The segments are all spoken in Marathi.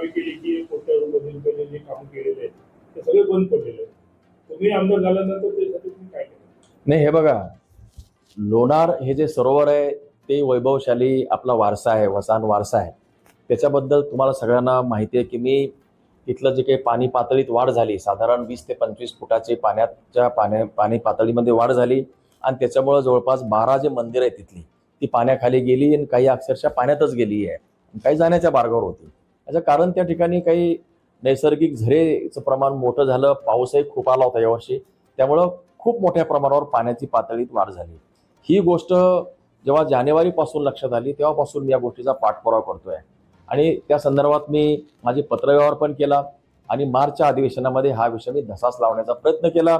दावे केले की कोट्यावधींकडे जे काम केलेले आहे ते सगळे बंद पडलेले आहे. तुम्ही आमदार झाल्यानंतर त्यासाठी तुम्ही काय केलं? नाही, हे बघा, लोणार हे जे सरोवर आहे ते वैभवशाली आपला वारसा आहे, वसान वारसा आहे. त्याच्याबद्दल तुम्हाला सगळ्यांना माहिती आहे की मी तिथलं जे काही पाणी पातळीत वाढ झाली, साधारण 20 ते 25 फुटाची पाणी पातळीमध्ये वाढ झाली आणि त्याच्यामुळं जवळपास 12 जे मंदिर आहे तिथली ती पाण्याखाली गेली आणि काही अक्षरशः पाण्यातच गेली आहे, काही जाण्याच्या मार्गावर होती. याचं कारण त्या ठिकाणी काही नैसर्गिक झरेचं प्रमाण मोठं झालं, पाऊसही खूप आला होता यावर्षी, त्यामुळं खूप मोठ्या प्रमाणावर पाण्याची पातळीत वाढ झाली. ही गोष्ट जेव्हा जानेवारीपासून लक्षात आली तेव्हापासून मी या गोष्टीचा पाठपुरावा करतोय आणि त्या संदर्भात मी माझी पत्रव्यवहार पण केला आणि मार्चच्या अधिवेशनामध्ये हा विषय मी धसास लावण्याचा प्रयत्न केला.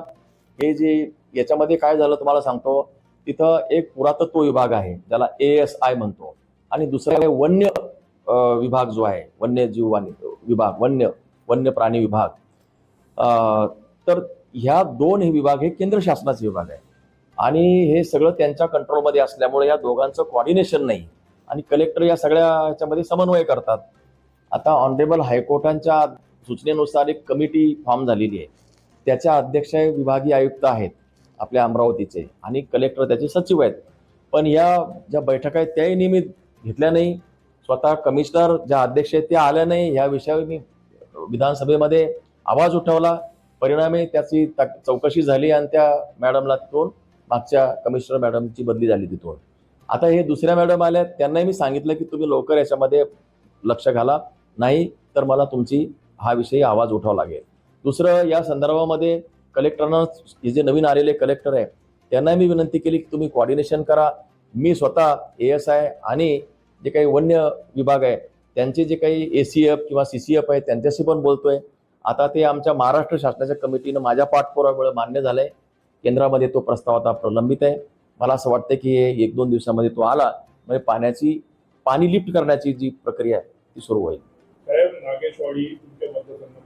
हे जे याच्यामध्ये काय झालं तुम्हाला सांगतो, तिथं एक पुरातत्व विभाग आहे ज्याला ASI म्हणतो आणि दुसरा आहे वन्य विभाग जो आहे, वन्यजीव विभाग, वन्य प्राणी विभाग. तर ह्या दोन हे विभाग हे केंद्र शासनाचे विभाग आहे आणि हे सगळं त्यांच्या कंट्रोलमध्ये असल्यामुळे या दोघांचं कॉर्डिनेशन नाही आणि कलेक्टर या सगळ्या ह्याच्यामध्ये समन्वय करतात. आता ऑनरेबल हायकोर्टांच्या सूचनेनुसार एक कमिटी फॉर्म झालेली आहे, त्याच्या अध्यक्ष विभागीय आयुक्त आहेत आपल्या अमरावतीचे आणि कलेक्टर त्याचे सचिव आहेत. पण या ज्या बैठका आहेत त्याही नियमित घेतल्या नाही. स्वतः कमिशनर ज्या अध्यक्ष आहेत त्या आल्या नाही. या विषयावर मी विधानसभेमध्ये आवाज उठवला. परिणामी त्याची चौकशी झाली आणि त्या मॅडमला तिथून मागच्या कमिशनर मॅडमची बदली झाली तिथून. आता हे दुसऱ्या मॅडम आल्या, त्यांनाही मी सांगितलं की तुम्ही लवकर याच्यामध्ये लक्ष घाला, नाही तर मला तुमची हा विषयी आवाज उठावा लागेल. दुसरं, या संदर्भामध्ये कलेक्टरनं, हे जे नवीन आलेले कलेक्टर आहे त्यांना मी विनंती केली की तुम्ही कॉर्डिनेशन करा. मी स्वतः ASI आणि जे काही वन्य विभाग आहे त्यांचे जे काही ACF किंवा CCF आहे त्यांच्याशी पण बोलतोय. आता ते आमच्या महाराष्ट्र शासनाच्या कमिटीनं माझ्या पाठपुराव्यामुळे मान्य झालंय. केंद्रामध्ये तो प्रस्ताव आता प्रलंबित आहे. मला असं वाटतं की 1-2 दिवसामध्ये तो आला म्हणजे पाणी लिफ्ट करण्याची जी प्रक्रिया आहे ती सुरू होईल. साहेब, नागेशवाडी तुमच्या मतदारसंघात